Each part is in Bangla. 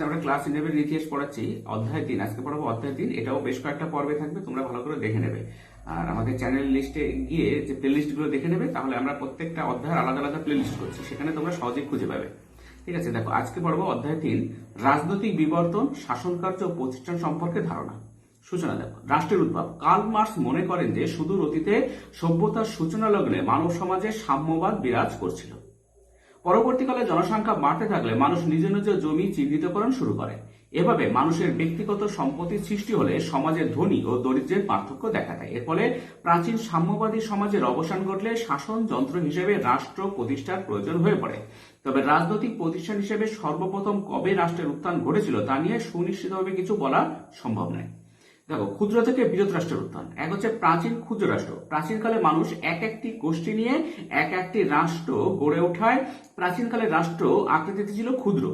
আমরা ক্লাস 11 ইতিহাস পড়াচ্ছি, অধ্যায় 3। আজকে পড়াবো অধ্যায় 3। এটাও বেশ কয়েকটা পর্বে থাকবে, তোমরা ভালো করে দেখে নেবে। আর আমাদের চ্যানেল লিস্টে গিয়ে যে প্লে লিস্ট গুলো দেখে নেবে, তাহলে আমরা প্রত্যেকটা অধ্যায়ের আলাদা আলাদা প্লে লিস্ট করছি, সেখানে তোমরা সহজেই খুঁজে পাবে। ঠিক আছে, দেখো আজকে পড়বো অধ্যায় 3, রাজনৈতিক বিবর্তন, শাসন কার্য ও প্রতিষ্ঠান সম্পর্কে ধারণা। সূচনা দেখো, রাষ্ট্রের উদ্ভব। কার্ল মার্কস মনে করেন যে সুদূর অতীতে সভ্যতার সূচনা লগ্নে মানব সমাজে সাম্যবাদ বিরাজ করছিল। পরবর্তীকালে জনসংখ্যা বাড়তে থাকলে মানুষ নিজ নিজ জমি চিহ্নিতকরণ শুরু করে। এভাবে মানুষের ব্যক্তিগত সম্পত্তির সৃষ্টি হলে সমাজে ধনী ও দরিদ্রের পার্থক্য দেখা দেয়। এর ফলে প্রাচীন সাম্যবাদী সমাজের অবসান ঘটলে শাসন যন্ত্র হিসেবে রাষ্ট্র প্রতিষ্ঠার প্রয়োজন হয়ে পড়ে। তবে রাজনৈতিক প্রতিষ্ঠান হিসেবে সর্বপ্রথম কবে রাষ্ট্রের উত্থান ঘটেছিল তা নিয়ে সুনিশ্চিতভাবে কিছু বলা সম্ভব নয়। দেখো, ক্ষুদ্র থেকে বৃহৎ রাষ্ট্রের উত্থান। এক হচ্ছে প্রাচীন ক্ষুদ্র রাষ্ট্র। প্রাচীনকালে মানুষ এক একটি গোষ্ঠী নিয়ে এক একটি রাষ্ট্র গড়ে ওঠায় প্রাচীনকালে রাষ্ট্র আকৃতিতে ছিল ক্ষুদ্র।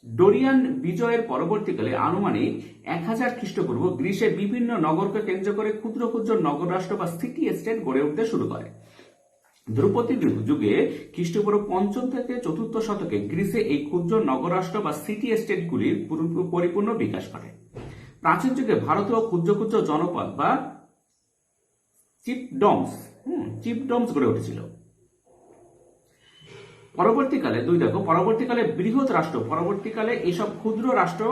ডোরিয়ান বিজয়ের পরবর্তীকালে আনুমানিক 1000 খ্রিস্টপূর্ব গ্রিসে বিভিন্ন নগরকে কেন্দ্র করে ক্ষুদ্র ক্ষুদ্র নগর রাষ্ট্র বা সিটি স্টেট গড়ে উঠতে শুরু করে। ধ্রুপদী যুগে খ্রিস্টপূর্ব 5ম থেকে 4র্থ শতকে গ্রিসে এই ক্ষুদ্র নগরাষ্ট্র বা সিটি স্টেটগুলির পরিপূর্ণ বিকাশ ঘটে। প্রাচীন যুগে ভারতেও ক্ষুদ্র ক্ষুদ্র জনপদ বা চিপডমস গড়ে উঠেছিল। পরবর্তীকালে বৃহৎ রাষ্ট্র। পরবর্তীকালে এইসব ক্ষুদ্র রাষ্ট্র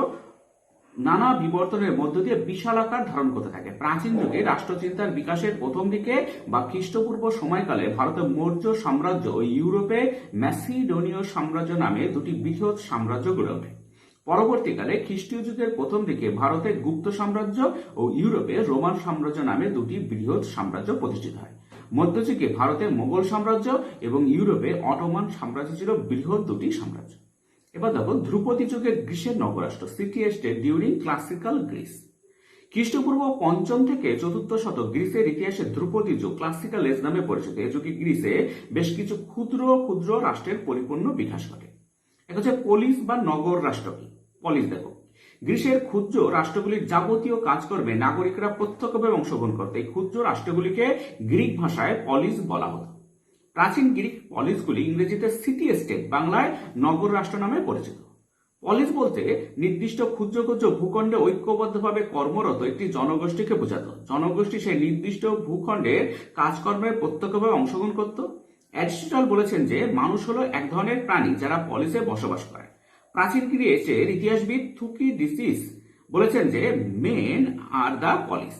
নানা বিবর্তনের মধ্য দিয়ে বিশাল আকার ধারণ করতে থাকে। প্রাচীন যুগে রাষ্ট্রচিন্তার বিকাশের প্রথম দিকে বা খ্রিস্টপূর্ব সময়কালে ভারতে মৌর্য সাম্রাজ্য ও ইউরোপে ম্যাসিডোনীয় সাম্রাজ্য নামে দুটি বৃহৎ সাম্রাজ্য গড়ে ওঠে। পরবর্তীকালে খ্রিস্টীয় যুগের প্রথম দিকে ভারতে গুপ্ত সাম্রাজ্য ও ইউরোপে রোমান সাম্রাজ্য নামে দুটি বৃহৎ সাম্রাজ্য প্রতিষ্ঠিত হয়। মধ্যযুগে ভারতে মোগল সাম্রাজ্য এবং ইউরোপে অটোমান সাম্রাজ্য ছিল বৃহৎ দুটি সাম্রাজ্য। এবার দেখো, ধ্রুপদী যুগের গ্রিসের নগরাষ্ট্র, city state during classical Greece. খ্রিস্টপূর্ব 5ম থেকে 4র্থ শতক গ্রিসের ইতিহাসে ধ্রুপদী যুগ, ক্লাসিক্যাল এজ নামে পরিচিত। এই যুগে গ্রিসে বেশ কিছু ক্ষুদ্র ক্ষুদ্র রাষ্ট্রের পরিপূর্ণ বিকাশ ঘটে। এক হচ্ছে পলিস বা নগর রাষ্ট্র। কি পলিস? দেখো, গ্রিসের ক্ষুদ্র রাষ্ট্রগুলির যাবতীয় কাজকর্মে নাগরিকরা প্রত্যক্ষভাবে অংশগ্রহণ করত। এই ক্ষুদ্র রাষ্ট্রগুলিকে গ্রিক ভাষায় পলিস বলা হতো। প্রাচীন গ্রিক পলিসগুলি ইংরেজিতে সিটি স্টেট, বাংলায় নগর রাষ্ট্র নামে পরিচিত। পলিস বলতে নির্দিষ্ট ক্ষুদ্র ক্ষুদ্র ভূখণ্ডে ঐক্যবদ্ধভাবে কর্মরত একটি জনগোষ্ঠীকে বোঝাতো। জনগোষ্ঠী সেই নির্দিষ্ট ভূখণ্ডের কাজকর্মে প্রত্যক্ষভাবে অংশগ্রহণ করত। অ্যারিস্টটল বলেছেন যে মানুষ হলো এক ধরনের প্রাণী যারা পলিসে বসবাস করে। প্রাচীন গ্রিসের ইতিহাসবিদ থুকিডিডিস বলেছেন যে মেন আর দ্য পলিস।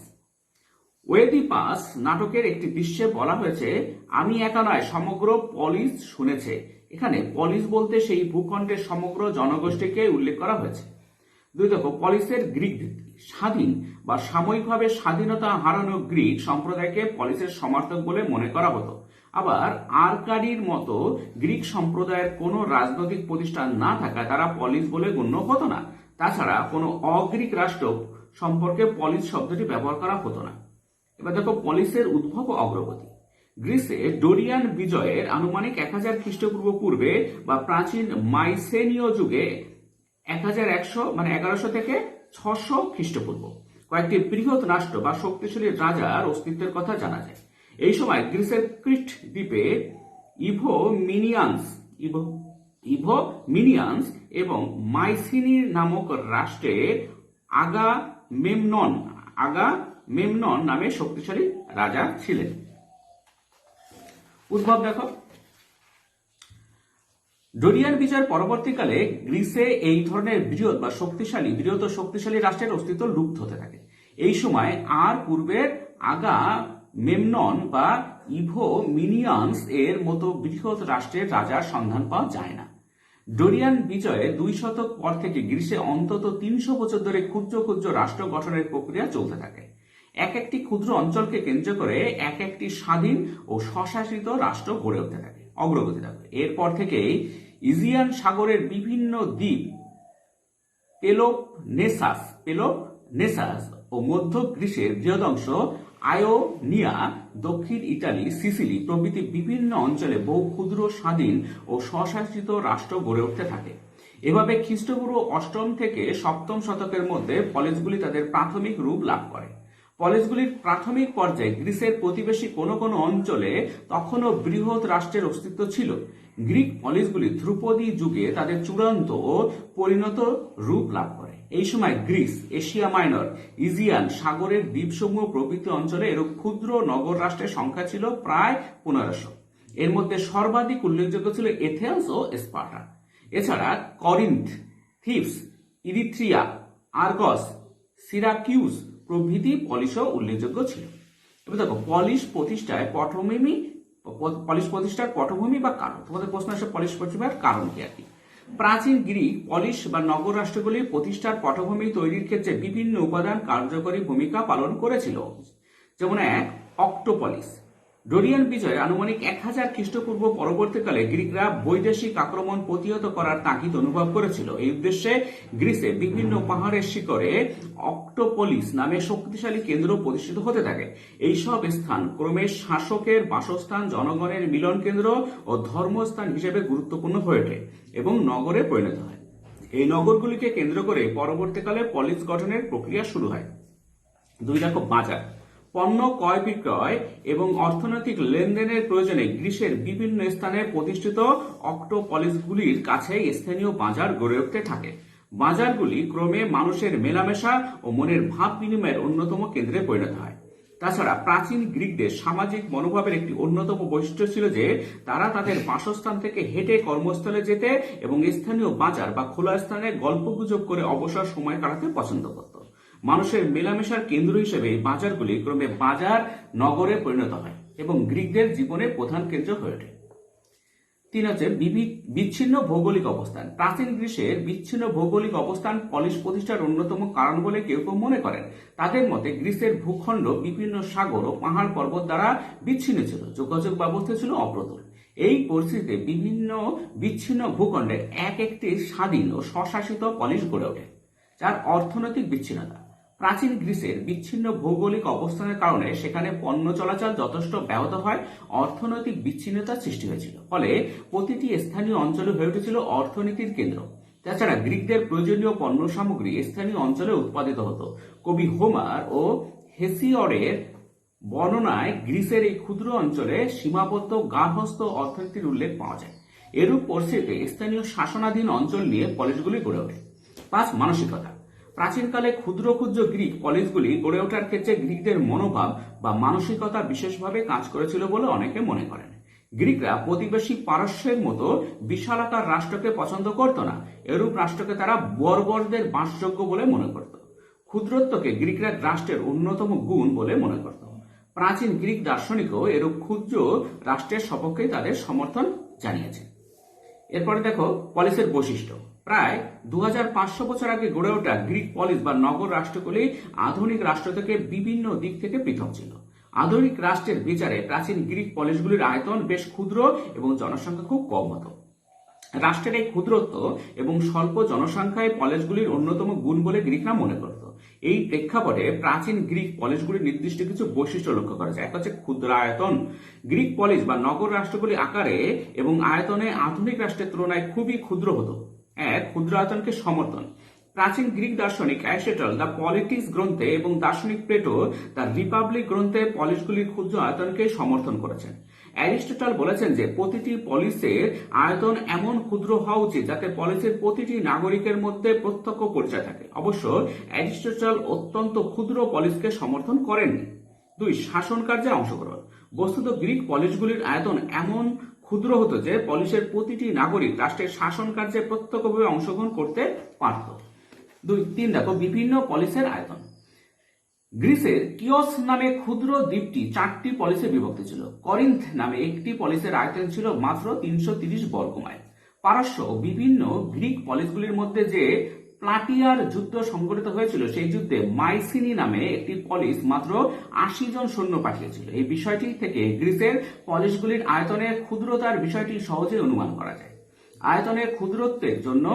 ওয়েদিপাস নাটকের একটি দৃশ্যে বলা হয়েছে, আমি একা নয়, সমগ্র পলিস শুনেছে। এখানে পলিস বলতে সেই ভূখণ্ডের সমগ্র জনগোষ্ঠীকে উল্লেখ করা হয়েছে। দেখো, পলিসের গ্রিক ভিত্তি। স্বাধীন বা সাময়িকভাবে স্বাধীনতা হারানো গ্রিক সম্প্রদায়কে পলিসের সমর্থক বলে মনে করা হতো। আবার আর্কাডির মতো গ্রিক সম্প্রদায়ের কোনো রাজনৈতিক প্রতিষ্ঠান না থাকায় তারা পলিস বলে গণ্য হতো না। তাছাড়া কোনো অগ্রিক রাষ্ট্র সম্পর্কে পলিস শব্দটি ব্যবহার করা হতো না। এবার দেখো, পলিসের উদ্ভব ও অগ্রগতি। গ্রিসে ডোরিয়ান বিজয়ের আনুমানিক 1000 খ্রিস্টপূর্ব পূর্বে বা প্রাচীন মাইসেনীয় যুগে 1100 থেকে 600 খ্রিস্টপূর্ব কয়েকটি বৃহৎ রাষ্ট্র বা শক্তিশালী রাজার অস্তিত্বের কথা জানা যায়। এই সময় গ্রিসের ক্রিট দ্বীপে ইভোমিনিয়ান্স এবং মাইসিনি নামক রাষ্ট্রের আগামেমনন নামে শক্তিশালী রাজা ছিলেন। উদ্ভব দেখো, ডোরিয়ান বিজয়ের পরবর্তীকালে গ্রিসে এই ধরনের বৃহৎ ও শক্তিশালী রাষ্ট্রের অস্তিত্ব লুপ্ত হতে থাকে। এই সময় আর পূর্বের আগামেমনন বা ইভোমিনিয়ান্স এর মতো বৃহৎ রাষ্ট্রের রাজার সন্ধান পাওয়া যায় না। ডোরিয়ান বিজয়ের 2 শতক পর থেকে গ্রিসে অন্তত 300 বছর ধরে ক্ষুদ্র ক্ষুদ্র রাষ্ট্র গঠনের প্রক্রিয়া চলতে থাকে। এক একটি ক্ষুদ্র অঞ্চলকে কেন্দ্র করে এক একটি স্বাধীন ও স্বশাসিত রাষ্ট্র গড়ে উঠতে থাকে। অগ্রগতি থাকে। এরপর থেকেই ইজিয়ান সাগরের বিভিন্ন দ্বীপ, পেলোপনেসাস ও মধ্য গ্রিসের বৃহদংশ, আয়োনিয়া, দক্ষিণ ইটালি, সিসিলি প্রভৃতি বিভিন্ন অঞ্চলে বহু ক্ষুদ্র স্বাধীন ও স্বশাসিত রাষ্ট্র গড়ে উঠতে থাকে। এভাবে খ্রিস্টপূর্ব 8ম থেকে 7ম শতকের মধ্যে পলিসগুলি তাদের প্রাথমিক রূপ লাভ করে। পলিসগুলির প্রাথমিক পর্যায়ে গ্রিসের প্রতিবেশী কোনো কোনো অঞ্চলে তখনও বৃহৎ রাষ্ট্রের অস্তিত্ব ছিল। গ্রিক পলিসগুলি ধ্রুপদী যুগে তাদের চূড়ান্ত ও পরিণত রূপ লাভ করে। এই সময় গ্রিস, এশিয়া মাইনর, ইজিয়ান সাগরের দ্বীপসমূহ প্রভৃতি অঞ্চলে এরূপ ক্ষুদ্র নগর রাষ্ট্রের সংখ্যা ছিল প্রায় 1500। এর মধ্যে সর্বাধিক উল্লেখযোগ্য ছিল এথেন্স ও স্পার্টা। এছাড়া করিন্থ, থিবস, ইরিথ্রিয়া, আর্গস, সিরাকিউস প্রভৃতি পলিশও উল্লেখযোগ্য ছিল। এবার দেখো পলিশ প্রতিষ্ঠার পটভূমি বা কারণ। তোমাদের প্রশ্ন আসে পলিশ প্রতিষ্ঠার কারণ কি আর কি। প্রাচীন গ্রিক পলিশ বা নগর রাষ্ট্রগুলি প্রতিষ্ঠার পটভূমি তৈরির ক্ষেত্রে বিভিন্ন উপাদান কার্যকরী ভূমিকা পালন করেছিল। যেমন এক, অক্টোপলিস। ডোরিয়ান বিজয় আনুমানিক 1000 খ্রিস্টপূর্ব পরবর্তীকালে গ্রিকরা বৈদেশিক আক্রমণ প্রতিহত করার তাগিদ অনুভব করেছিল। এই উদ্দেশ্যে গ্রিসে বিভিন্ন পাহাড়ের শিখরে অক্টোপলিস নামে শক্তিশালী কেন্দ্র প্রতিষ্ঠিত হতে থাকে। এইসব স্থান ক্রমে শাসকের বাসস্থান, জনগণের মিলন কেন্দ্র ও ধর্মস্থান হিসেবে গুরুত্বপূর্ণ হয়ে ওঠে এবং নগরে পরিণত হয়। এই নগরগুলিকে কেন্দ্র করে পরবর্তীকালে পলিস গঠনের প্রক্রিয়া শুরু হয়। 2 দেখো বাজার। পণ্য ক্রয় বিক্রয় এবং অর্থনৈতিক লেনদেনের প্রয়োজনে গ্রিসের বিভিন্ন স্থানে প্রতিষ্ঠিত অক্টোপলিসগুলির কাছে স্থানীয় বাজার গড়ে উঠতে থাকে। বাজারগুলি ক্রমে মানুষের মেলামেশা ও মনের ভাব বিনিময়ের অন্যতম কেন্দ্রে পরিণত হয়। তাছাড়া প্রাচীন গ্রিকদের সামাজিক মনোভাবের একটি অন্যতম বৈশিষ্ট্য ছিল যে তারা তাদের বাসস্থান থেকে হেঁটে কর্মস্থলে যেতে এবং স্থানীয় বাজার বা খোলা স্থানে গল্পগুজব করে অবসর সময় কাটাতে পছন্দ করত। মানুষের মেলামেশার কেন্দ্র হিসেবে এই বাজারগুলি ক্রমে বাজার নগরে পরিণত হয় এবং গ্রিকদের জীবনের প্রধান কেন্দ্র হয়ে ওঠে। 3 হচ্ছে বিচ্ছিন্ন ভৌগোলিক অবস্থান। প্রাচীন গ্রিসের বিচ্ছিন্ন ভৌগোলিক অবস্থান পলিশ প্রতিষ্ঠার অন্যতম কারণ বলে কেউ কেউ মনে করেন। তাদের মতে গ্রিসের ভূখণ্ড বিভিন্ন সাগর ও পাহাড় পর্বত দ্বারা বিচ্ছিন্ন ছিল, যোগাযোগ ব্যবস্থা ছিল অপ্রতুল। এই পরিস্থিতিতে বিভিন্ন বিচ্ছিন্ন ভূখণ্ডে একটি স্বাধীন ও স্বশাসিত পলিশ গড়ে ওঠে। 4 অর্থনৈতিক বিচ্ছিন্নতা। প্রাচীন গ্রিসের বিচ্ছিন্ন ভৌগোলিক অবস্থানের কারণে সেখানে পণ্য চলাচল যথেষ্ট ব্যাহত হয়, অর্থনৈতিক বিচ্ছিন্নতার সৃষ্টি হয়েছিল। ফলে প্রতিটি স্থানীয় অঞ্চলে হয়ে উঠেছিল অর্থনীতির কেন্দ্র। তাছাড়া গ্রিকদের প্রয়োজনীয় পণ্য সামগ্রী স্থানীয় অঞ্চলে উৎপাদিত হতো। কবি হোমার ও হেসিওডের বর্ণনায় গ্রিসের এই ক্ষুদ্র অঞ্চলে সীমাবদ্ধ গার্হস্থ্য অর্থনীতির উল্লেখ পাওয়া যায়। এরূপ পরিস্থিতিতে স্থানীয় শাসনাধীন অঞ্চল নিয়ে পলিশগুলি গড়ে ওঠে। 5 মানসিকতা। প্রাচীনকালে ক্ষুদ্র ক্ষুদ্র গ্রিক পলিসগুলি গড়ে ওঠার ক্ষেত্রে গ্রিকদের মনোভাব বা মানসিকতা বিশেষভাবে কাজ করেছিল বলে অনেকে মনে করেন। গ্রিকরা প্রতিবেশী পারস্যের মতো বিশালাকার রাষ্ট্রকে পছন্দ করত না। এরূপ রাষ্ট্রকে তারা বর্বরদের বাসযোগ্য বলে মনে করত। ক্ষুদ্রত্বকে গ্রিকরা রাষ্ট্রের অন্যতম গুণ বলে মনে করত। প্রাচীন গ্রিক দার্শনিকও এরূপ ক্ষুদ্র রাষ্ট্রের সপক্ষে তাদের সমর্থন জানিয়েছে। এরপরে দেখো পলিসের বৈশিষ্ট্য। প্রায় 2500 বছর আগে গড়ে ওঠা গ্রিক পলিস বা নগর রাষ্ট্রগুলি আধুনিক রাষ্ট্র থেকে বিভিন্ন দিক থেকে পৃথক ছিল। আধুনিক রাষ্ট্রের বিচারে প্রাচীন গ্রিক পলিসগুলির আয়তন বেশ ক্ষুদ্র এবং জনসংখ্যা খুব কম হতো। রাষ্ট্রের এই ক্ষুদ্রত্ব এবং স্বল্প জনসংখ্যায় পলিসগুলির অন্যতম গুণ বলে গ্রিকরা মনে করত। এই প্রেক্ষাপটে প্রাচীন গ্রিক পলিসগুলির নির্দিষ্ট কিছু বৈশিষ্ট্য লক্ষ্য করা যায়। এক হচ্ছে ক্ষুদ্র আয়তন। গ্রিক পলিস বা নগর রাষ্ট্রগুলি আকারে এবং আয়তনে আধুনিক রাষ্ট্রের তুলনায় খুবই ক্ষুদ্র হতো। 1 ক্ষুদ্র আয়তনকে সমর্থন। প্রাচীন গ্রিক দার্শনিক অ্যারিস্টটল দ্য পলিটিক্স গ্রন্থে এবং দার্শনিক প্লেটো দ্য রিপাবলিক গ্রন্থে পলিসগুলির ক্ষুদ্র আয়তনকে সমর্থন করেছেন। অ্যারিস্টটল বলেছেন যে প্রতিটি পলিসের আয়তন এমন ক্ষুদ্র হওয়া উচিত যাতে পলিসের প্রতিটি নাগরিকের মধ্যে প্রত্যক্ষ পরিচয় থাকে। অবশ্য অ্যারিস্টটল অত্যন্ত ক্ষুদ্র পলিসকে সমর্থন করেননি। 2 শাসন কার্যে অংশগ্রহণ। বস্তুত গ্রিক পলিসগুলির আয়তন এমন ক্ষুদ্র হতো যে পলিসের প্রতিটি নাগরিক রাষ্ট্রের শাসন কার্যে প্রত্যক্ষভাবে অংশগ্রহণ করতে পারত। 3 দেখো বিভিন্ন পলিসের আয়তন। গ্রিসের কিওস নামে ক্ষুদ্র দ্বীপটি 4টি পলিসে বিভক্ত ছিল। করিন্থ নামে একটি পলিসের আয়তন ছিল মাত্র 330 বর্গ মাইল। পারস্য ও বিভিন্ন গ্রিক পলিসগুলির মধ্যে যে প্লাটিয়ার যুদ্ধ সংঘটিত হয়েছিল সেই যুদ্ধে মাইসিনি নামে একটি পলিস মাত্র 80 জন সৈন্য পাঠিয়েছিল। এই বিষয়টি থেকে গ্রিসের পলিসগুলির আয়তনের ক্ষুদ্রতার বিষয়টি সহজে অনুমান করা যায়। আয়তনের ক্ষুদ্রত্বের জন্য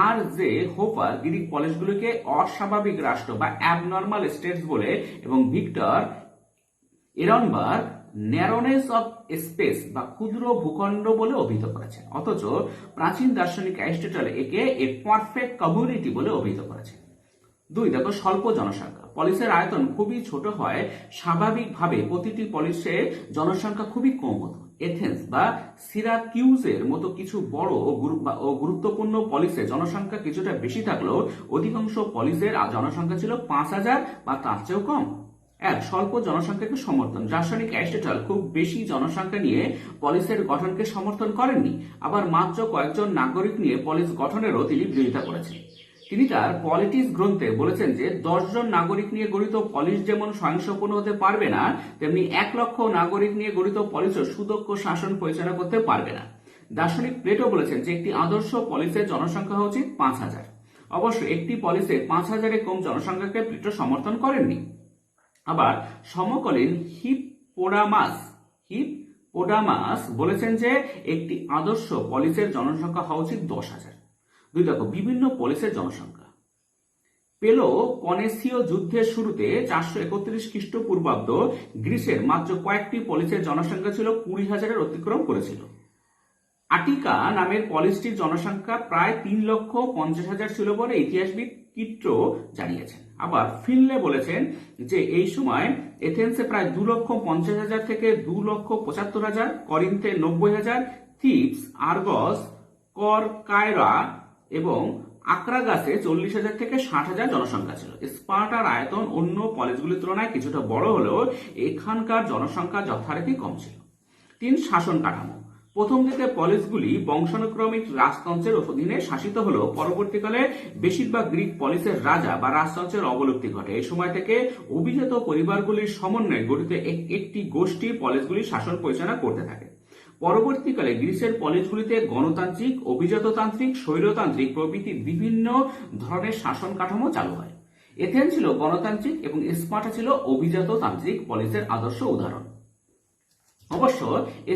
আর জে হোফার গ্রিক পলিসগুলিকে অস্বাভাবিক রাষ্ট্র বা অ্যাবনর্মাল স্টেটস বলে এবং ভিক্টর এরনবার্গ ন্যারোনেস অফ স্পেস বা ক্ষুদ্র ভূখণ্ড বলে অভিহিত করেছেন। অথচ প্রাচীন দার্শনিক অ্যারিস্টটল একে এ পারফেক্ট কমিউনিটি বলে অভিহিত করেছেন। দুই দেখো স্বল্প জনসংখ্যা। পলিসের আয়তন খুবই ছোট হয়, স্বাভাবিকভাবে প্রতিটি পলিসে জনসংখ্যা খুবই কম হতো। এথেন্স বা সিরাকিউজের মতো কিছু বড় ও গুরুত্বপূর্ণ পলিসে জনসংখ্যা কিছুটা বেশি থাকলেও অধিকাংশ পলিসের জনসংখ্যা ছিল 5,000 বা তার চেয়েও কম। স্বল্প জনসংখ্যাকে সমর্থন। দার্শনিক অ্যারিস্টটল খুব বেশি জনসংখ্যা নিয়ে পলিসের গঠনকে সমর্থন করেননি, আবার মাত্র কয়েকজন নাগরিক নিয়ে পলিস গঠনেরও তিনি বিরোধিতা করেছেন। তিনি তার পলিটিক্স গ্রন্থে বলেছেন যে 10 জন নাগরিক নিয়ে গঠিত পলিস যেমন স্বয়ংসম্পূর্ণ হতে পারবে না, তেমনি 1 লক্ষ নাগরিক নিয়ে গঠিত পলিসও সুদক্ষ শাসন পরিচালনা করতে পারবে না। দার্শনিক প্লেটো বলেছেন যে একটি আদর্শ পলিসের জনসংখ্যা হওয়া উচিত 5,000। অবশ্য একটি পলিসে 5,000-এর কম জনসংখ্যাকে প্লেটো সমর্থন করেননি। আবার সমকালীন হিপ্পোডামাস বলেছেন যে একটি আদর্শ পলিসের জনসংখ্যা হওয়া উচিত 10,000। দুই দেখো বিভিন্ন পলিসের জনসংখ্যা। পেলোপনেসীয় যুদ্ধের শুরুতে 431 খ্রিস্টপূর্বাব্দ গ্রিসের মাত্র কয়েকটি পলিসের জনসংখ্যা ছিল 20,000-এর অতিক্রম করেছিল। আটিকা নামের পলিসটির জনসংখ্যা প্রায় 3,50,000 ছিল বলে ইতিহাসবিদ কিট্রো জানিয়েছেন। আবার ফিনলে বলেছেন যে এই সময় এথেন্সে প্রায় 2,50,000 থেকে 2,75,000, করিন্থে 90,000, থিবস, আর্গস, করকায়রা এবং আক্রাগাসে 40,000 থেকে 60,000 জনসংখ্যা ছিল। স্পার্টার আয়তন অন্য পলিসগুলির তুলনায় কিছুটা বড় হলেও এখানকার জনসংখ্যা যথারীতি কম ছিল। 3 শাসন কাঠামো। প্রথম দিকে পলিসগুলি বংশানুক্রমিক রাজতন্ত্রের অধীনে শাসিত হলেও পরবর্তীকালে বেশিরভাগ গ্রিক পলিসের রাজা বা রাজতন্ত্রের অবলুপ্তি ঘটে। এই সময় থেকে অভিজাত পরিবারগুলির সমন্বয়ে গঠিত একটি গোষ্ঠী পলিসগুলি শাসন পরিচালনা করতে থাকে। পরবর্তীকালে গ্রিসের পলিসগুলিতে গণতান্ত্রিক, অভিজাততান্ত্রিক, স্বৈরতান্ত্রিক প্রভৃতি বিভিন্ন ধরনের শাসন কাঠামো চালু হয়। এথেন্স ছিল গণতান্ত্রিক এবং স্পার্টা ছিল অভিজাততান্ত্রিক পলিসের আদর্শ উদাহরণ। অবশ্য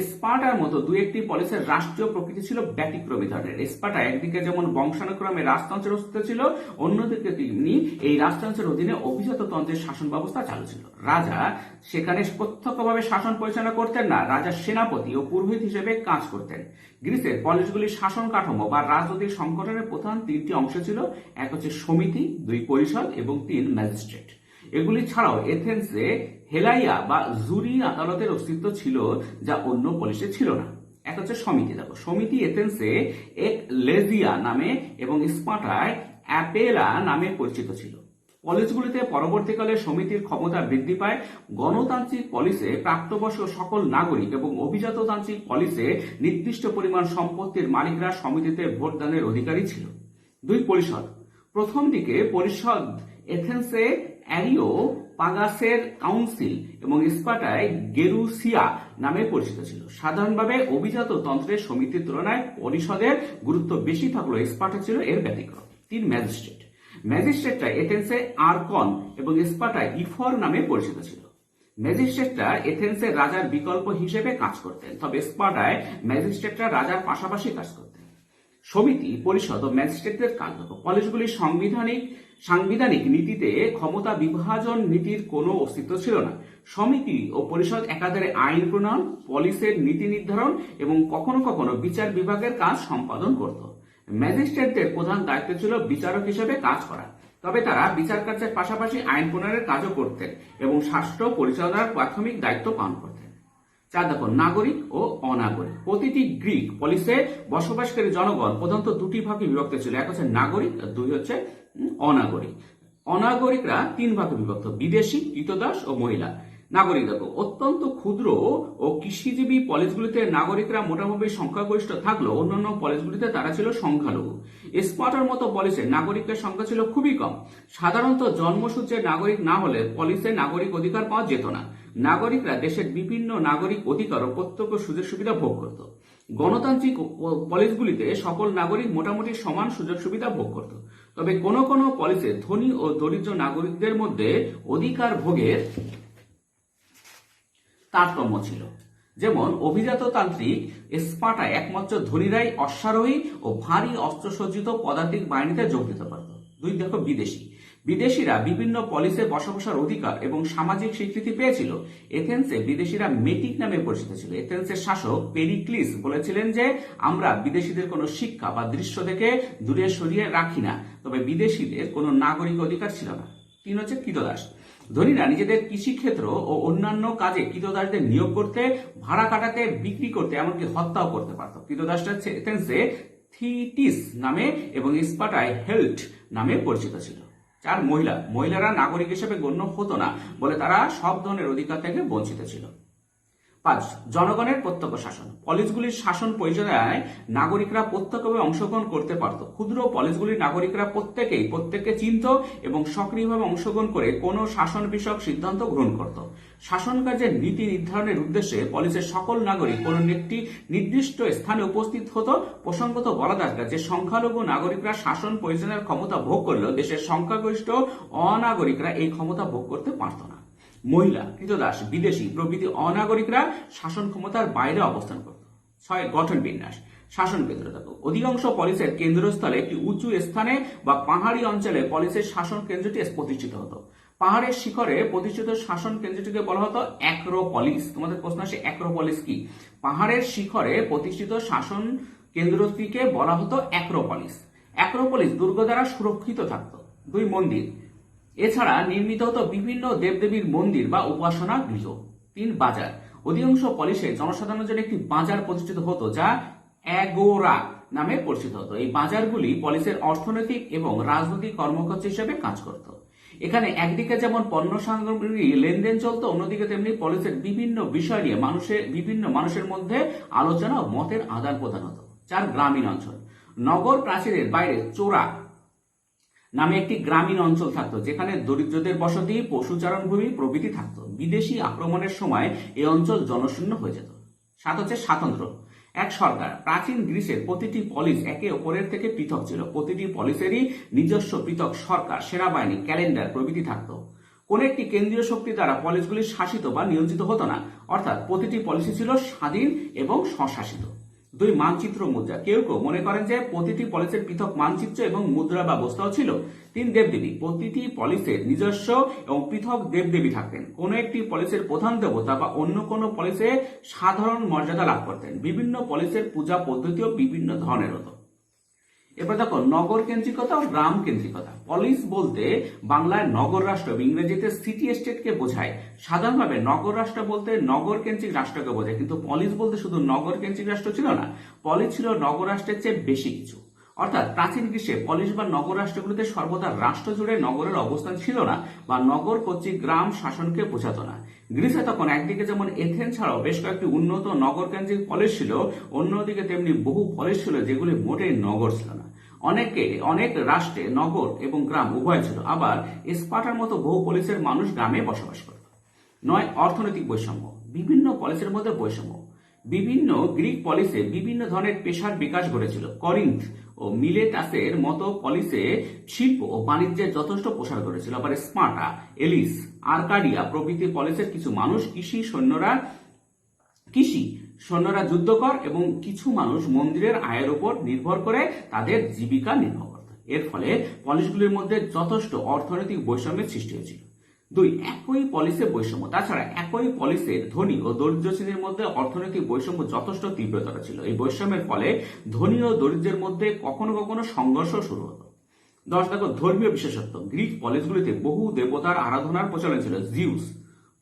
স্পার্টার মতো দু একটি পলিসের রাষ্ট্রীয় প্রকৃতি ছিল ব্যতিক্রমী ধরনের। স্পার্টা একদিকে যেমন বংশানুক্রমে রাজতন্ত্রের অস্তিত্ব ছিল, অন্যদিকে তিনি এই রাজতন্ত্রের অধীনে অভিজাততন্ত্রের শাসন ব্যবস্থা চালু ছিল। রাজা সেখানে প্রত্যক্ষভাবে শাসন পরিচালনা করতেন না, রাজা সেনাপতি ও পুরোহিত হিসেবে কাজ করতেন। গ্রিসের পলিসগুলির শাসন কাঠামো বা রাজনৈতিক সংগঠনের প্রধান 3টি অংশ ছিল। এক হচ্ছে সমিতি, 2 পরিষদ এবং 3 ম্যাজিস্ট্রেট। এগুলি ছাড়াও এথেন্সে হেলাইয়া বা জুরি আদালতের অস্তিত্ব ছিল, যা অন্য পলিসে ছিল না। এক হচ্ছে সমিতি। দেখো সমিতি এথেন্সে একলেজিয়া নামে এবং স্পার্টায় অ্যাপেলা নামে পরিচিত ছিল। পলিসগুলিতে পরবর্তীকালে সমিতির ক্ষমতা বৃদ্ধি পায়। গণতান্ত্রিক পলিসে প্রাপ্তবয়স্ক সকল নাগরিক এবং অভিজাততান্ত্রিক পলিসে নির্দিষ্ট পরিমাণ সম্পত্তির মালিকরা সমিতিতে ভোটদানের অধিকারী ছিল। 2 পরিষদ। প্রথম দিকে পরিষদ এথেন্সে অ্যারিও পাগাসের কাউন্সিল এবং স্পার্টায় গেরুসিয়া নামে পরিচিত ছিল। সাধারণভাবে অভিজাততন্ত্রের সমিতির তুলনায় পরিষদের গুরুত্ব বেশি থাকলেও স্পার্টা ছিল এর ব্যতিক্রম। 3 ম্যাজিস্ট্রেট। ম্যাজিস্ট্রেটরা এথেন্সে আরকন এবং স্পার্টায় ইফর নামে পরিচিত ছিল। ম্যাজিস্ট্রেটরা এথেন্সের রাজার বিকল্প হিসেবে কাজ করতেন, তবে স্পার্টায় ম্যাজিস্ট্রেটরা রাজার পাশাপাশি কাজ করতেন। সমিতি, পরিষদ ও ম্যাজিস্ট্রেটদের কাজ। পলিসগুলির সাংবিধানিক নীতিতে ক্ষমতা বিভাজন নীতির কোনো অস্তিত্ব ছিল না। সমিতি ও পরিষদ একাধারে আইন প্রণয়ন, পলিসের নীতি নির্ধারণ এবং কখনো কখনো বিচার বিভাগের কাজ সম্পাদন করত। ম্যাজিস্ট্রেটদের প্রধান দায়িত্ব ছিল বিচারক হিসেবে কাজ করা, তবে তারা বিচার কার্যের পাশাপাশি আইন প্রণয়নের কাজও করতেন এবং রাষ্ট্র পরিচালনার প্রাথমিক দায়িত্ব পালন করতেন। 4 দেখো নাগরিক ও অনাগরিক। প্রতিটি গ্রিক পলিসে বসবাসকারী জনগণ প্রধানত 2টি ভাগে বিভক্ত ছিল। এক হচ্ছে নাগরিক, 2 হচ্ছে অনাগরিক। অনাগরিকরা 3 ভাগে বিভক্ত: বিদেশি, কৃতদাস ও মহিলা। নাগরিক দেখো অত্যন্ত ক্ষুদ্র ও কৃষিজীবী পলিসগুলিতে নাগরিকরা মোটামুটি সংখ্যাগরিষ্ঠ থাকলেও অন্যান্য পলিসগুলিতে তারা ছিল সংখ্যালঘু। স্পার্টার মতো পলিসে নাগরিকের সংখ্যা ছিল খুবই কম। সাধারণত জন্মসূত্রে নাগরিক না হলে পলিসে নাগরিক অধিকার পাওয়া যেত না। নাগরিকরা দেশের বিভিন্ন নাগরিক অধিকার ও প্রত্যক্ষ সুযোগ সুবিধা ভোগ করত। গণতান্ত্রিক পলিসগুলিতে সকল নাগরিক মোটামুটি সমান সুযোগ সুবিধা ভোগ করত, তবে কোনো কোনো পলিসে ধনী ও দরিদ্র নাগরিকদের মধ্যে অধিকার ভোগের তারতম্য ছিল। যেমন অভিজাততান্ত্রিক স্পার্টায় একমাত্র ধনীরাই অশ্বারোহী ও ভারী অস্ত্রসজ্জিত পদাতিক বাহিনীতে যোগ দিতে পারত। 2 দেখো বিদেশি। বিদেশিরা বিভিন্ন পলিসে বসবাসের অধিকার এবং সামাজিক স্বীকৃতি পেয়েছিল। এথেন্সে বিদেশিরা মেটিক নামে পরিচিত ছিল। এথেন্সের শাসক পেরিক্লিস বলেছিলেন যে আমরা বিদেশিদের কোনো শিক্ষা বা দৃশ্য থেকে দূরে সরিয়ে রাখি না, তবে বিদেশিদের কোনো নাগরিক অধিকার ছিল না। 3 হচ্ছে কৃতদাস। ধনীরা নিজেদের কৃষিক্ষেত্র ও অন্যান্য কাজে কৃতদাসদের নিয়োগ করতে, ভাড়া কাটাতে, বিক্রি করতে, এমনকি হত্যাও করতে পারত। কৃতদাসরা এথেন্সে থিটিস নামে এবং স্পার্টায় হেল্ট নামে পরিচিত ছিল। 4 মহিলারা নাগরিক হিসেবে গণ্য হতো না বলে তারা সব ধরনের অধিকার থেকে বঞ্চিত ছিল। 5 জনগণের প্রত্যক্ষ শাসন। পলিসগুলির শাসন পরিচালনায় নাগরিকরা প্রত্যক্ষভাবে অংশগ্রহণ করতে পারত। ক্ষুদ্র পলিসগুলির নাগরিকরা প্রত্যেককে চিনত এবং সক্রিয়ভাবে অংশগ্রহণ করে কোনো শাসন বিষয়ক সিদ্ধান্ত গ্রহণ করত। শাসন কার্যের নীতি নির্ধারণের উদ্দেশ্যে পলিসের সকল নাগরিক কোনো একটি নির্দিষ্ট স্থানে উপস্থিত হতো। প্রসঙ্গত বলা দরকার যে সংখ্যালঘু নাগরিকরা শাসন পরিচালনার ক্ষমতা ভোগ করলেও দেশের সংখ্যাগরিষ্ঠ অনাগরিকরা এই ক্ষমতা ভোগ করতে পারত না। মহিলা, কৃতদাস, বিদেশি প্রভৃতি অনাগরিকরা শাসন ক্ষমতার বাইরে অবস্থান করত। 6 গঠন বিন্যাস। শাসন কেন্দ্র। অধিকাংশ পলিসের কেন্দ্রস্থলে একটি উঁচু স্থানে বা পাহাড়ি অঞ্চলে পলিসের শাসন কেন্দ্রটি প্রতিষ্ঠিত হতো। পাহাড়ের শিখরে প্রতিষ্ঠিত শাসন কেন্দ্রটিকে বলা হতো অ্যাক্রোপলিস। তোমাদের প্রশ্ন আসে অ্যাক্রোপলিস কি? পাহাড়ের শিখরে প্রতিষ্ঠিত শাসন কেন্দ্রটিকে বলা হতো অ্যাক্রোপলিস। অ্যাক্রোপলিস দুর্গ দ্বারা সুরক্ষিত থাকত। 2 মন্দির। এছাড়া নির্মিত হতো বিভিন্ন দেবদেবীর মন্দির বা উপাসনা গৃহ। 3 বাজার। অধিকাংশ পলিসে জনসাধারণের জন্য একটি বাজার প্রতিষ্ঠিত হতো যা অ্যাগোরা নামে পরিচিত হতো। এই বাজারগুলি পলিসের অর্থনৈতিক এবং রাজনৈতিক কর্মক্ষেত্র হিসেবে কাজ করত। এখানে একদিকে যেমন পণ্য সামগ্রী লেনদেন চলতো, অন্যদিকে তেমনি পলিসের বিভিন্ন বিষয় নিয়ে বিভিন্ন মানুষের মধ্যে আলোচনা ও মতের আদান প্রদান হতো। 4 গ্রামীণ অঞ্চল। নগর প্রাচীরের বাইরে চোরা নামে একটি গ্রামীণ অঞ্চল থাকতো যেখানে দরিদ্রদের বসতি, পশুচারণ ভূমি প্রভৃতি থাকতো। বিদেশি আক্রমণের সময় এই অঞ্চল জনশূন্য হয়ে যেত। 7 হচ্ছে স্বাতন্ত্র। এক সরকার। প্রাচীন গ্রিসের প্রতিটি পলিস একে অপরের থেকে পৃথক ছিল। প্রতিটি পলিসেরই নিজস্ব পৃথক সরকার, সেনাবাহিনী, ক্যালেন্ডার প্রভৃতি থাকতো। কোন একটি কেন্দ্রীয় শক্তি দ্বারা পলিসগুলি শাসিত বা নিয়ন্ত্রিত হতো না, অর্থাৎ প্রতিটি পলিসি ছিল স্বাধীন এবং স্বশাসিত। 2 মানচিত্র মুদ্রা। কেউ মনে করেন যে প্রতিটি পলিসের পৃথক মানচিত্র এবং মুদ্রা ব্যবস্থাও ছিল। 3 দেবদেবী। প্রতিটি পলিসের নিজস্ব এবং পৃথক দেবদেবী থাকতেন। কোন একটি পলিসের প্রধান দেবতা বা অন্য কোনো পলিসে সাধারণ মর্যাদা লাভ করতেন। বিভিন্ন পলিসের পূজা পদ্ধতিও বিভিন্ন ধরনের হতো। এবার দেখো নগর কেন্দ্রিকতা ও গ্রাম কেন্দ্রিকতা। পলিস বলতে বাংলায় নগর রাষ্ট্র, ইংরেজিতে সিটি স্টেটকে বোঝায়। সাধারণভাবে নগর রাষ্ট্র বলতে নগর কেন্দ্রিক রাষ্ট্রকে বোঝায়, কিন্তু পলিস বলতে শুধু নগর কেন্দ্রিক রাষ্ট্র ছিল না, পলিস ছিল নগর রাষ্ট্রের চেয়ে বেশি কিছু। অর্থাৎ প্রাচীন গ্রীষ্মে পলিস বা নগর রাষ্ট্রগুলিতে সর্বদা রাষ্ট্র জুড়ে নগরের অবস্থান ছিল না বা নগর কর্তৃক গ্রাম শাসনকে বোঝাতো না। গ্রিসে তখন একদিকে যেমন এথেন্স ছাড়াও বেশ কয়েকটি উন্নত নগর কেন্দ্রিক পলিস ছিল, অন্যদিকে তেমনি বহু পলিস ছিল যেগুলি মোটেই নগর ছিল না। অনেক রাষ্ট্রে নগর এবং গ্রাম উভয় ছিল। আবার স্পার্টার মতো বহু পলিসের মানুষ গ্রামে বসবাস করত। 9 অর্থনৈতিক বৈষম্য। বিভিন্ন পলিসের মধ্যে বৈষম্য। বিভিন্ন গ্রিক পলিসে বিভিন্ন ধরনের পেশার বিকাশ ঘটেছিল। করিন্থ ও মিলেটাসের মতো পলিসে শিল্প ও বাণিজ্যের যথেষ্ট প্রসার ঘটেছিল। আবার স্পার্টা, এলিস, আর্কাডিয়া প্রভৃতি পলিসের কিছু মানুষ কৃষি সৈন্যরা যুদ্ধকর এবং কিছু মানুষ মন্দিরের আয়ের উপর নির্ভর করে তাদের জীবিকা নির্বাহ করত। এর ফলে পলিসগুলির মধ্যে যথেষ্ট অর্থনৈতিক বৈষম্যের সৃষ্টি হয়েছিল। 2 একই পলিসে বৈষম্য। তাছাড়া একই পলিসের ধনী ও দরিদ্র শ্রেণীর মধ্যে অর্থনৈতিক বৈষম্য যথেষ্ট তীব্রতর ছিল। এই বৈষম্যের ফলে ধনী ও দরিদ্রের মধ্যে কখনো কখনো সংঘর্ষ শুরু হতো। 10 দেখো ধর্মীয় বিশেষত্ব। গ্রিক পলিসগুলিতে বহু দেবতার আরাধনার প্রচলন ছিল। Zeus,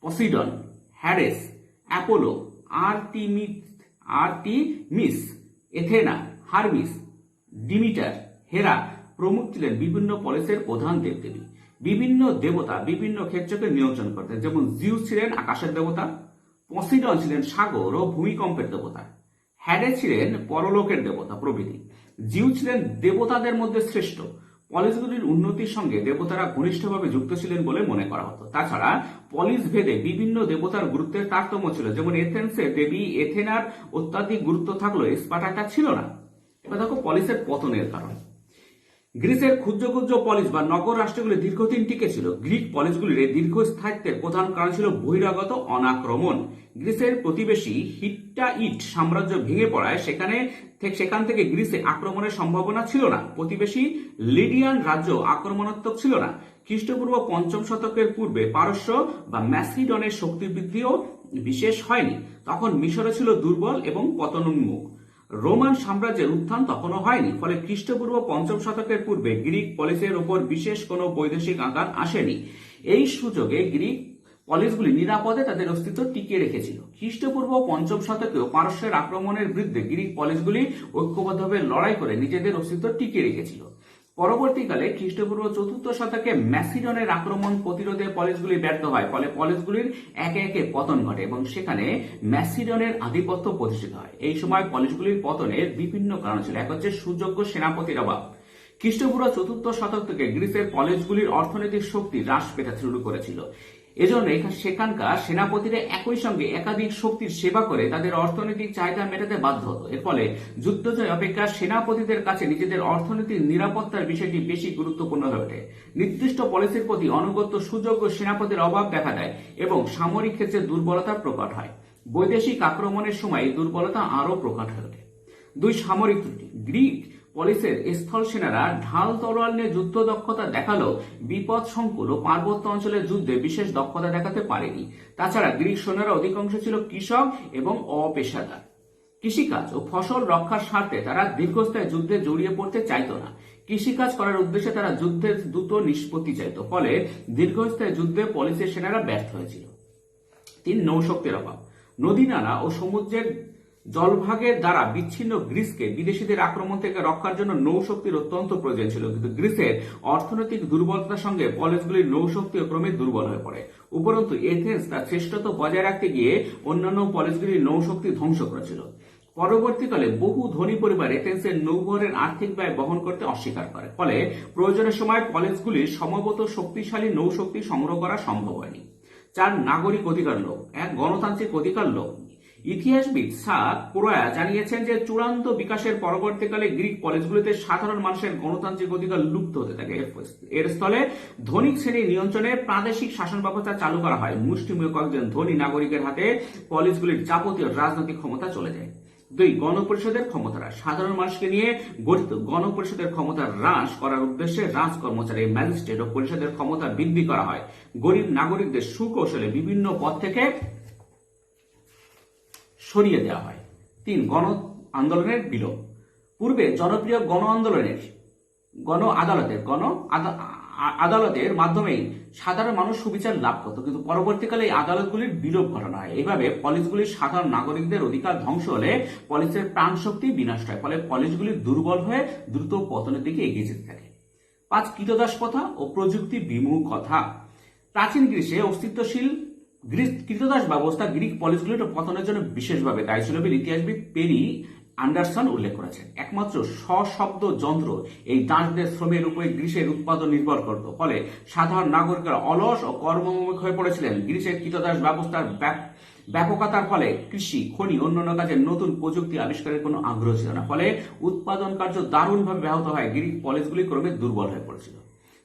Poseidon, Ares, Apollo, Artemis, Athena, Hermes, Demeter, Hera প্রমুখ ছিলেন বিভিন্ন পলিসের প্রধান দেবদেবী। বিভিন্ন দেবতা বিভিন্ন ক্ষেত্রকে নিয়ন্ত্রণ করতেন। যেমন জিউস ছিলেন আকাশের দেবতা, পসিডন ছিলেন সাগর ও ভূমিকম্পের দেবতা, হ্যাডেস ছিলেন পরলোকের দেবতা প্রভৃতি। জিউস ছিলেন দেবতাদের মধ্যে শ্রেষ্ঠ। পলিসগুলির উন্নতির সঙ্গে দেবতারা ঘনিষ্ঠভাবে যুক্ত ছিলেন বলে মনে করা হতো। তাছাড়া পলিস ভেদে বিভিন্ন দেবতার গুরুত্বের তারতম্য ছিল। যেমন এথেন্সে দেবী এথেনার অত্যাধিক গুরুত্ব থাকলেও স্পার্টাটা ছিল না। এবার দেখো পলিসের পতনের কারণ। গ্রিসের ক্ষুদ্র ক্ষুদ্র পলিস বা নগর রাষ্ট্রগুলি দীর্ঘদিন টিকে ছিল। গ্রিক পলিসগুলির এই দীর্ঘস্থায়িত্বের প্রধান কারণ ছিল বহিরাগত অনাক্রমণ। গ্রিসের প্রতিবেশী হিট্টাইট সাম্রাজ্য ভেঙে পড়ায় সেখান থেকে গ্রিসে আক্রমণের সম্ভাবনা ছিল না। প্রতিবেশী লিডিয়ান রাজ্য আক্রমণাত্মক ছিল না। খ্রিস্টপূর্ব 5ম শতকের পূর্বে পারস্য বা ম্যাসিডনের শক্তি বৃদ্ধিও বিশেষ হয়নি। তখন মিশরে ছিল দুর্বল এবং পতনোন্মুখ। রোমান সাম্রাজ্যের উত্থান তখনও হয়নি। ফলে খ্রিস্টপূর্ব 5ম শতকের পূর্বে গ্রিক পলিসের ওপর বিশেষ কোনো বৈদেশিক আঘাত আসেনি। এই সুযোগে গ্রিক পলিসগুলি নিরাপদে তাদের অস্তিত্ব টিকিয়ে রেখেছিল। খ্রিস্টপূর্ব 5ম শতকেও পারস্যের আক্রমণের বিরুদ্ধে গ্রিক পলিসগুলি ঐক্যবদ্ধভাবে লড়াই করে নিজেদের অস্তিত্ব টিকিয়ে রেখেছিল। পরবর্তীকালে খ্রিস্টপূর্ব 4র্থ শতকে ম্যাসিডনের আক্রমণ প্রতিরোধে পলিসগুলি ব্যর্থ হয়। ফলে পলিসগুলির একে একে পতন ঘটে এবং সেখানে ম্যাসিডনের আধিপত্য প্রতিষ্ঠিত হয়। এই সময় পলিসগুলির পতনের বিভিন্ন কারণ ছিল। এক হচ্ছে সুযোগ্য সেনাপতির অভাব। খ্রিস্টপূর্ব 4র্থ শতক থেকে গ্রিসের কলেজগুলির অর্থনৈতিক শক্তি হ্রাস পেতে শুরু করেছিল। এজন্য সেখানকার সেনাপতিরা একই সঙ্গে একাধিক শক্তির সেবা করে তাদের অর্থনৈতিক চাহিদা মেটাতে বাধ্য হতো। এর ফলে যুদ্ধজয় অপেক্ষা সেনাপতিদের কাছে নিজেদের অর্থনৈতিক নিরাপত্তার বিষয়টি বেশি গুরুত্বপূর্ণ হয়ে ওঠে। নির্দিষ্ট পলিসির প্রতি অনুগত সুযোগ্য সেনাপতির অভাব দেখা দেয় এবং সামরিক ক্ষেত্রে দুর্বলতা প্রকট হয়। বৈদেশিক আক্রমণের সময় এই দুর্বলতা আরও প্রকট হয়ে ওঠে। 2. সামরিক ত্রুটি। গ্রিক পলিসের স্থল সেনারা ঢাল তরোয়াল নিয়ে যুদ্ধ দক্ষতা দেখালেও বিপদ সংকুল ও পার্বত্য অঞ্চলের যুদ্ধে বিশেষ দক্ষতা দেখাতে পারেনি। তাছাড়া গ্রিক সৈন্যরা অধিকাংশ ছিল কৃষক এবং অপেশাদার। কৃষিকাজ ও ফসল রক্ষার স্বার্থে তারা দীর্ঘস্থায়ী যুদ্ধে জড়িয়ে পড়তে চাইত না। কৃষিকাজ করার উদ্দেশ্যে তারা যুদ্ধের দ্রুত নিষ্পত্তি চাইত। ফলে দীর্ঘস্থায়ী যুদ্ধে পলিসের সেনারা ব্যর্থ হয়েছিল। 3. নৌশক্তির অভাব। নদী নালা ও সমুদ্রের জলভাগের দ্বারা বিচ্ছিন্ন গ্রিসকে বিদেশিদের আক্রমণ থেকে রক্ষার জন্য নৌশক্তির অত্যন্ত প্রয়োজন ছিল। কিন্তু গ্রিসের অর্থনৈতিক দুর্বলতার সঙ্গে পলিসগুলির নৌশক্তিও ক্রমে দুর্বল হয়ে পড়ে। উপরন্তু এথেন্স তার শ্রেষ্ঠত্ব বজায় রাখতে গিয়ে অন্যান্য পলিসগুলির নৌশক্তি ধ্বংস করেছিল। পরবর্তীকালে বহু ধনী পরিবার এথেন্সের নৌবহরের আর্থিক ব্যয় বহন করতে অস্বীকার করে। ফলে প্রয়োজনের সময় পলিসগুলির সমবেত শক্তিশালী নৌশক্তি সংগ্রহ করা সম্ভব হয়নি। 4. নাগরিক অধিকার লোভ। এক গণতান্ত্রিক অধিকার লোভ। ইতিহাসবিদ সাদ পুরোয়া জানিয়েছেন যে চূড়ান্ত বিকাশের পরবর্তীকালে গ্রিক পলিসগুলিতে সাধারণ মানুষের গণতান্ত্রিক অধিকার লুপ্ত হতে থাকে। এর স্থলে ধনিক শ্রেণীর নিয়ন্ত্রণে প্রাদেশিক শাসন ব্যবস্থা চালু করা হয়। মুষ্টিমেয় কয়েকজন ধনী নাগরিকের হাতে পলিসগুলির যাবতীয় রাজনৈতিক ক্ষমতা চলে যায়। 2. গণপরিষদের ক্ষমতা হ্রাস। সাধারণ মানুষকে নিয়ে গঠিত গণপরিষদের ক্ষমতা হ্রাস করার উদ্দেশ্যে রাজ কর্মচারী, ম্যাজিস্ট্রেট ও পরিষদের ক্ষমতা বৃদ্ধি করা হয়। গরিব নাগরিকদের সুকৌশলে বিভিন্ন পদ থেকে সরিয়ে দেওয়া হয়। 3. গণ আন্দোলনের বিলোপ। পূর্বে জনপ্রিয় আদালতের মাধ্যমেই সাধারণ মানুষ সুবিচার লাভ করত, কিন্তু পরবর্তীকালে এই আদালতগুলির বিলোপ ঘটানো হয়। এইভাবে পলিসগুলির সাধারণ নাগরিকদের অধিকার ধ্বংস হলে পলিসের প্রাণ শক্তি বিনষ্ট হয়। ফলে পলিসগুলি দুর্বল হয়ে দ্রুত পতনের দিকে এগিয়ে যেতে থাকে। 5. কৃতদাস প্রথা ও প্রযুক্তি বিমুখতা। প্রাচীন গ্রিসে অস্তিত্বশীল কৃতদাস ব্যবস্থা গ্রিক পলিসগুলির পতনের জন্য বিশেষভাবে দায়ী ছিল বলে ইতিহাসবিদ পেরি অ্যান্ডারসন উল্লেখ করেছেন। একমাত্র সশব্দ যন্ত্র এই দাসদের শ্রমের উপরে গ্রিসের উৎপাদন নির্ভর করত। ফলে সাধারণ নাগরিকরা অলস ও কর্মমুখ হয়ে পড়েছিলেন। গ্রিসের কৃতদাস ব্যবস্থার ব্যাপকতার ফলে কৃষি, খনি, অন্যান্য কাজে নতুন প্রযুক্তি আবিষ্কারের কোনো আগ্রহ ছিল না। ফলে উৎপাদন কার্য দারুণভাবে ব্যাহত হয়। গ্রিক পলিসগুলি ক্রমে দুর্বল হয়ে পড়েছিল।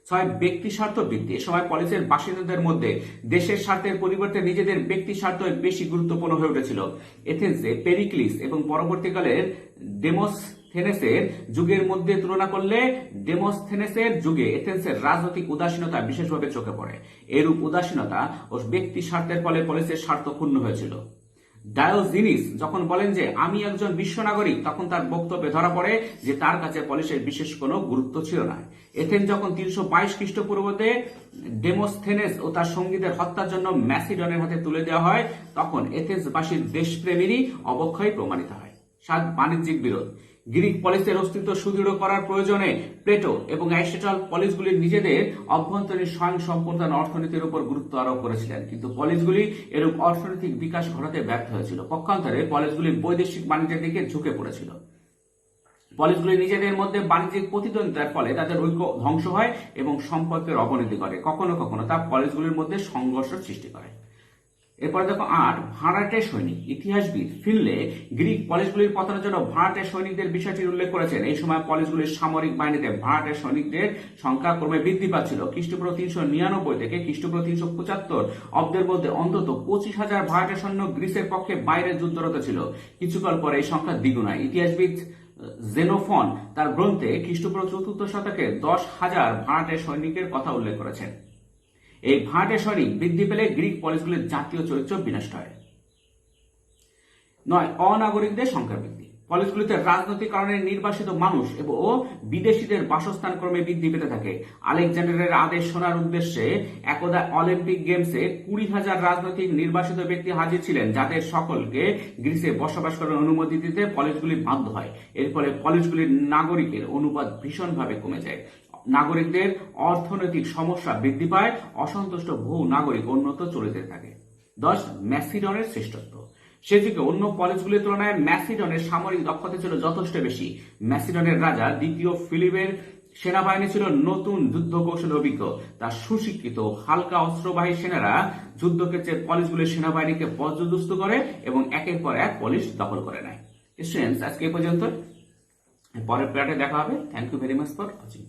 6. ব্যক্তি স্বার্থ বৃদ্ধি। এ সময় পলিসের বাসিন্দাদের মধ্যে দেশের স্বার্থের পরিবর্তে নিজেদের ব্যক্তি স্বার্থ বেশি গুরুত্বপূর্ণ হয়ে উঠেছিল। এথেন্সে পেরিক্লিস এবং পরবর্তীকালের ডেমোসথেনেসের যুগের মধ্যে তুলনা করলে ডেমোসথেনেসের যুগে এথেন্সের রাজনৈতিক উদাসীনতা বিশেষভাবে চোখে পড়ে। এরূপ উদাসীনতা ও ব্যক্তি স্বার্থের ফলে পলিসের স্বার্থ ক্ষুণ্ণ হয়েছিল। ডায়োজিনিস যখন বলেন যে আমি একজন বিশ্ব নাগরিক, তখন তার বক্তব্যে ধরা পড়ে যে তার কাছে পলিসের বিশেষ কোনো গুরুত্ব ছিল না। এথেন্স যখন 322 খ্রিস্টপূর্বাব্দে ডেমোসথেনেস ও তার সঙ্গীদের হত্যার জন্য ম্যাসিডনের হাতে তুলে দেওয়া হয়, তখন এথেন্সবাসীর দেশপ্রেমেরই অবক্ষয় প্রমাণিত হয়। 7. বাণিজ্যিক বিরোধ। গ্রিক পলিসের অস্তিত্ব সুদৃঢ় করার প্রয়োজনে প্লেটো এবং অ্যারিস্টটল পলিসগুলির নিজেদের অভ্যন্তরীণ স্বয়ংসম্পূর্ণ অর্থনীতির উপর গুরুত্ব আরোপ করেছিলেন, কিন্তু পলিসগুলি এরূপ অর্থনৈতিক বিকাশ ঘটাতে ব্যর্থ হয়েছিল। পক্ষান্তরে পলিসগুলি বৈদেশিক বাণিজ্যের দিকে ঝুঁকে পড়েছিল। পলিসগুলি নিজেদের মধ্যে বাণিজ্যিক প্রতিদ্বন্দ্বিতার ফলে তাদের ঐক্য ধ্বংস হয় এবং সম্পর্কের অবনতি করে। কখনো কখনো তা পলিসগুলির মধ্যে সংঘর্ষ সৃষ্টি করে। এরপরে দেখো 8. ভাড়াটে সৈনিক। ইতিহাসবিদ ফিনলে গ্রিক পলিসগুলির পতনের জন্য ভাড়াটে সৈনিকদের বিষয়টি উল্লেখ করেছেন। এই সময় পলিসগুলির সামরিক বাহিনীতে ভাড়াটে সৈনিকদের সংখ্যা ক্রমে বৃদ্ধি পাচ্ছিল। খ্রিস্টপূর্ব 399 থেকে খ্রিস্টপূর্ব 375 অব্দের মধ্যে অন্তত 25,000 ভাড়াটে সৈন্য গ্রিসের পক্ষে বাইরে যুদ্ধরত ছিল। কিছুকাল পরে এই সংখ্যা দ্বিগুণ হয়। ইতিহাসবিদ জেনোফন তার গ্রন্থে খ্রিস্টপূর্ব ৪র্থ শতকে 10,000 ভাড়াটে সৈনিকের কথা উল্লেখ করেছেন। এই ভাড়াটে সৈনিক বৃদ্ধি পেলে গ্রিক পলিসগুলির জাতীয় চরিত্র বিনষ্ট হয়। 9, অনাগরিকদের সংখ্যা বৃদ্ধি। পলিসগুলিতে রাজনৈতিক কারণে নির্বাসিত মানুষ ও বিদেশিদের বাসস্থান ক্রমে বৃদ্ধি পেতে থাকে। আলেকজান্ডারের আদেশ শোনার উদ্দেশ্যে একদা অলিম্পিক গেমসে 20,000 রাজনৈতিক নির্বাসিত ব্যক্তি হাজির ছিলেন, যাদের সকলকে গ্রিসে বসবাস করার অনুমতি দিতে পলিসগুলি বাধ্য হয়। এর ফলে পলিসগুলির নাগরিকের অনুপাত ভীষণভাবে কমে যায়। নাগরিকদের অর্থনৈতিক সমস্যা বৃদ্ধি পায়, অসন্তুষ্ট বহু নাগরিক অন্যত্র চলে যেতে থাকে। 10, ম্যাসিডনের শ্রেষ্ঠত্ব। সে যুগে অন্য পলিসগুলির তুলনায় ম্যাসিডনের সামরিক দক্ষতা ছিল যথেষ্ট বেশি। ম্যাসিডনের রাজা দ্বিতীয় ফিলিপের সেনাবাহিনী ছিল নতুন যুদ্ধ কৌশলে অভিজ্ঞ। তার সুশিক্ষিত হালকা অস্ত্রবাহী সেনারা যুদ্ধক্ষেত্রে পলিসগুলির সেনাবাহিনীকে পর্যদস্ত করে এবং একের পর এক পলিস দখল করে নেয়। স্টুডেন্টস, আজকে এই পর্যন্ত। পরের প্যারাটে দেখা হবে। Thank you very much for watching.